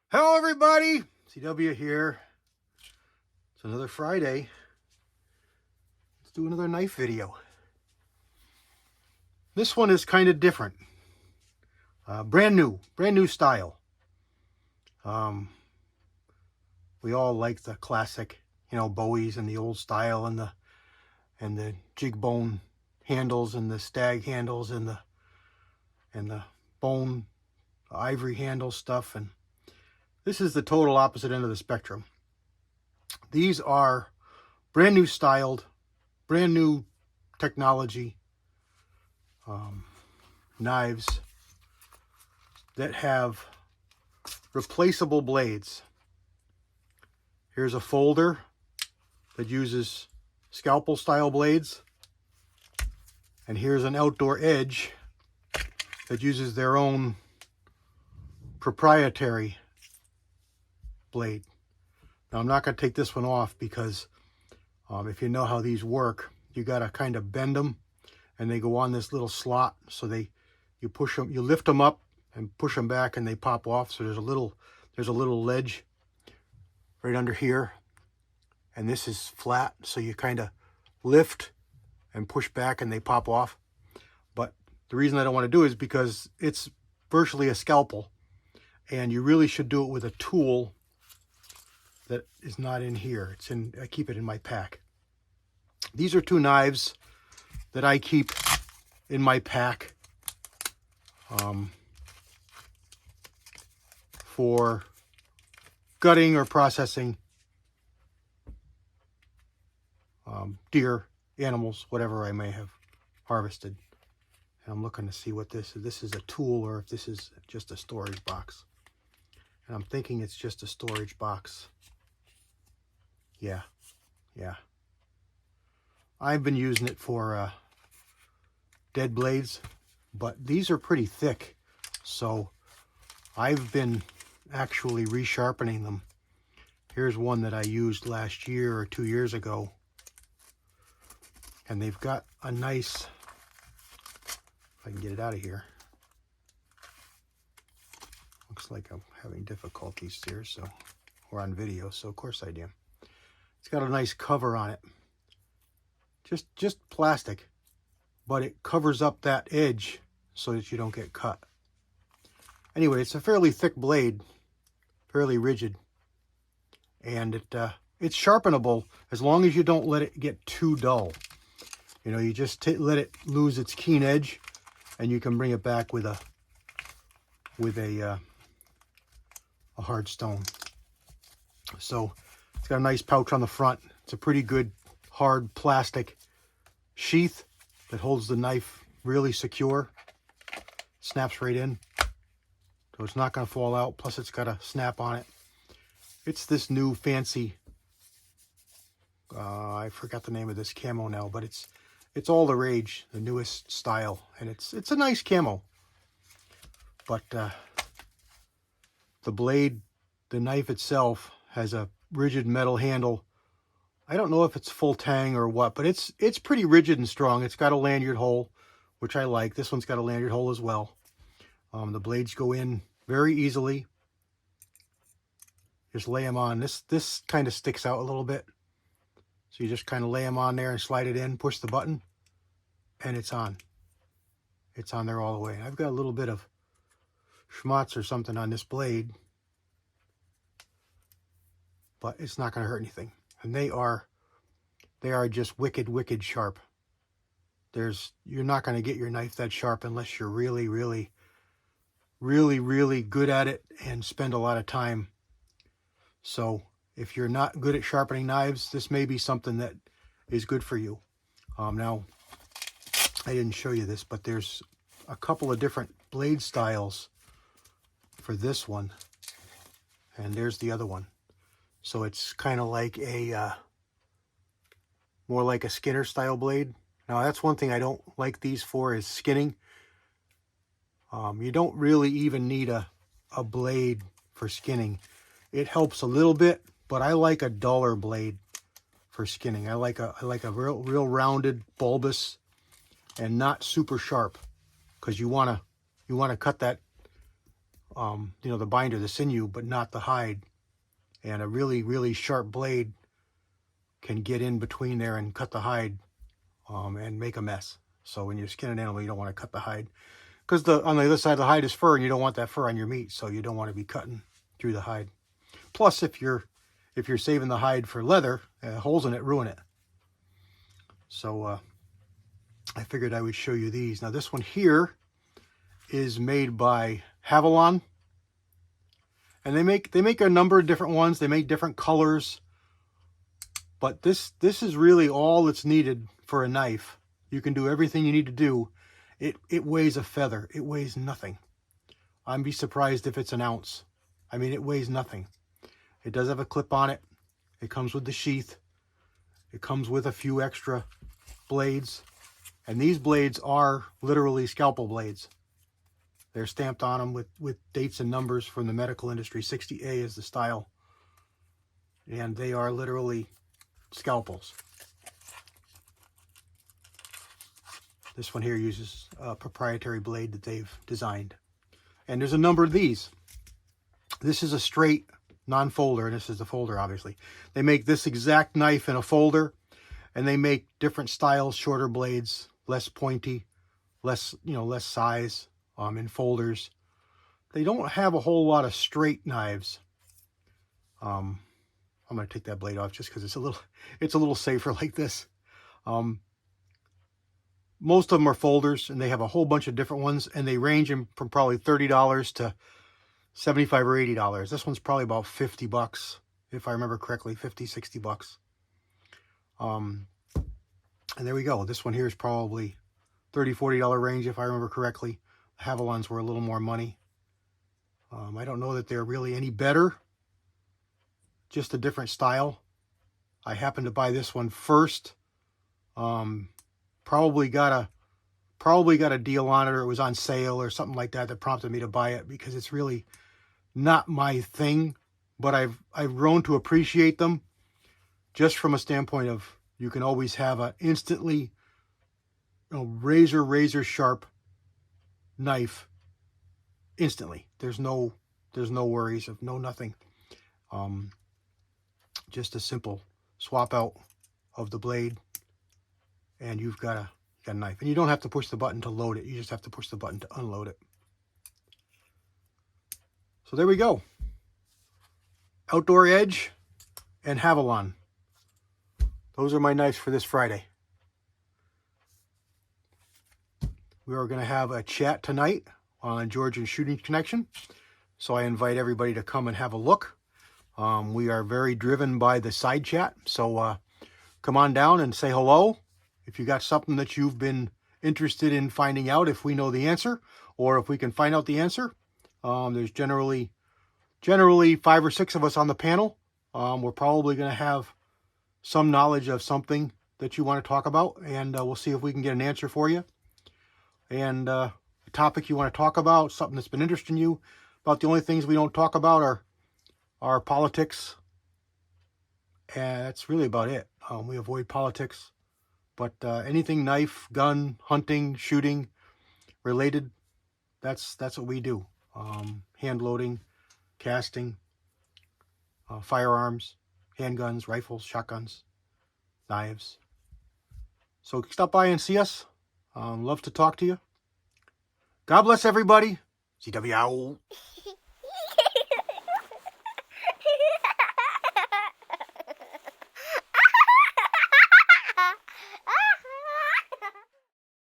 Hello everybody, CW here. It's another Friday. Let's do another knife video. This one is kind of different. Brand new style. We all like the classic, Bowies and the old style and the jig bone handles and the stag handles and the bone ivory handle stuff, and this is the total opposite end of the spectrum. These are brand new styled, brand new technology knives that have replaceable blades. Here's a folder that uses scalpel style blades, and here's an outdoor edge that uses their own proprietary blade. Now I'm not going to take this one off because if you know how these work, you got to kind of bend them and they go on this little slot, so you push them, you lift them up and push them back and they pop off. So there's a little ledge right under here, and this is flat, so you kind of lift and push back and they pop off. But the reason I don't want to do it is because it's virtually a scalpel, and you really should do it with a tool that is not in here. I keep it in my pack. These are two knives that I keep in my pack for gutting or processing deer, animals, whatever I may have harvested. And I'm looking to see what this is. This is a tool or if this is just a storage box. And I'm thinking it's just a storage box. Yeah. I've been using it for dead blades, but these are pretty thick, so I've been actually resharpening them. Here's one that I used last year or 2 years ago, and they've got a nice, if I can get it out of here. Looks like I'm having difficulties here, so we're on video, so of course I do. It's got a nice cover on it. Just plastic, but it covers up that edge so that you don't get cut. Anyway, it's a fairly thick blade, fairly rigid, and it's sharpenable as long as you don't let it get too dull. You just let it lose its keen edge, and you can bring it back with a hard stone. So it's got a nice pouch on the front. It's a pretty good hard plastic sheath that holds the knife really secure. Snaps right in, so it's not going to fall out. Plus it's got a snap on it. It's this new fancy, I forgot the name of this camo now, but it's all the rage, the newest style, and it's a nice camo. But the blade, the knife itself, has a rigid metal handle. I don't know if it's full tang or what, but it's pretty rigid and strong. It's got a lanyard hole, which I like. This one's got a lanyard hole as well. The blades go in very easily. Just lay them on. This kind of sticks out a little bit. So you just kind of lay them on there and slide it in, push the button, and it's on. It's on there all the way. I've got a little bit of schmutz or something on this blade, but it's not going to hurt anything. And they are just wicked sharp. You're not going to get your knife that sharp unless you're really good at it and spend a lot of time. So if you're not good at sharpening knives, this may be something that is good for you. Now, I didn't show you this, but there's a couple of different blade styles for this one, and there's the other one. So it's kind of like more like a Skinner style blade. Now that's one thing I don't like these for, is skinning. You don't really even need a blade for skinning. It helps a little bit, but I like a duller blade for skinning. I like a real rounded, bulbous, and not super sharp, because you wanna cut that you know, the binder, the sinew, but not the hide. And a really, really sharp blade can get in between there and cut the hide and make a mess. So when you skin an animal, you don't want to cut the hide, because on the other side of the hide is fur, and you don't want that fur on your meat, so you don't want to be cutting through the hide. Plus, if you're saving the hide for leather, holes in it ruin it. So I figured I would show you these. Now this one here is made by Havalon, and they make a number of different ones. They make different colors, but this is really all that's needed for a knife. You can do everything you need to do. It weighs a feather. It weighs nothing. I'd be surprised if it's an ounce. I mean, it weighs nothing. It does have a clip on it. It comes with the sheath. It comes with a few extra blades. And these blades are literally scalpel blades. They're stamped on them with dates and numbers from the medical industry. 60A is the style. And they are literally scalpels. This one here uses a proprietary blade that they've designed. And there's a number of these. This is a straight non-folder, and this is the folder, obviously. They make this exact knife in a folder, and they make different styles, shorter blades, less pointy, less size in folders. They don't have a whole lot of straight knives. I'm going to take that blade off just because it's a little safer like this. Most of them are folders, and they have a whole bunch of different ones, and they range from probably $30 to $75 or $80. This one's probably about 50 bucks, if I remember correctly, 50, 60 bucks. And there we go. This one here is probably $30, $40 range, if I remember correctly. The Havalons were a little more money. I don't know that they're really any better, just a different style. I happened to buy this one first. Probably got a deal on it, or it was on sale or something like that prompted me to buy it, because it's really not my thing. But I've grown to appreciate them, just from a standpoint of you can always have an instantly razor sharp knife instantly. There's no worries of nothing. Just a simple swap out of the blade, and you've got a knife. And you don't have to push the button to load it. You just have to push the button to unload it. So there we go. Outdoor Edge and Havalon. Those are my knives for this Friday. We are going to have a chat tonight on Georgian Shooting Connection. So I invite everybody to come and have a look. We are very driven by the side chat. So come on down and say hello. If you got something that you've been interested in finding out, if we know the answer, or if we can find out the answer, there's generally 5 or 6 of us on the panel. We're probably going to have some knowledge of something that you want to talk about, and we'll see if we can get an answer for you. And a topic you want to talk about, something that's been interesting you. About the only things we don't talk about are politics, and that's really about it. We avoid politics. But anything knife, gun, hunting, shooting related, that's what we do. Hand loading, casting, firearms, handguns, rifles, shotguns, knives. So stop by and see us. Love to talk to you. God bless everybody. CW out.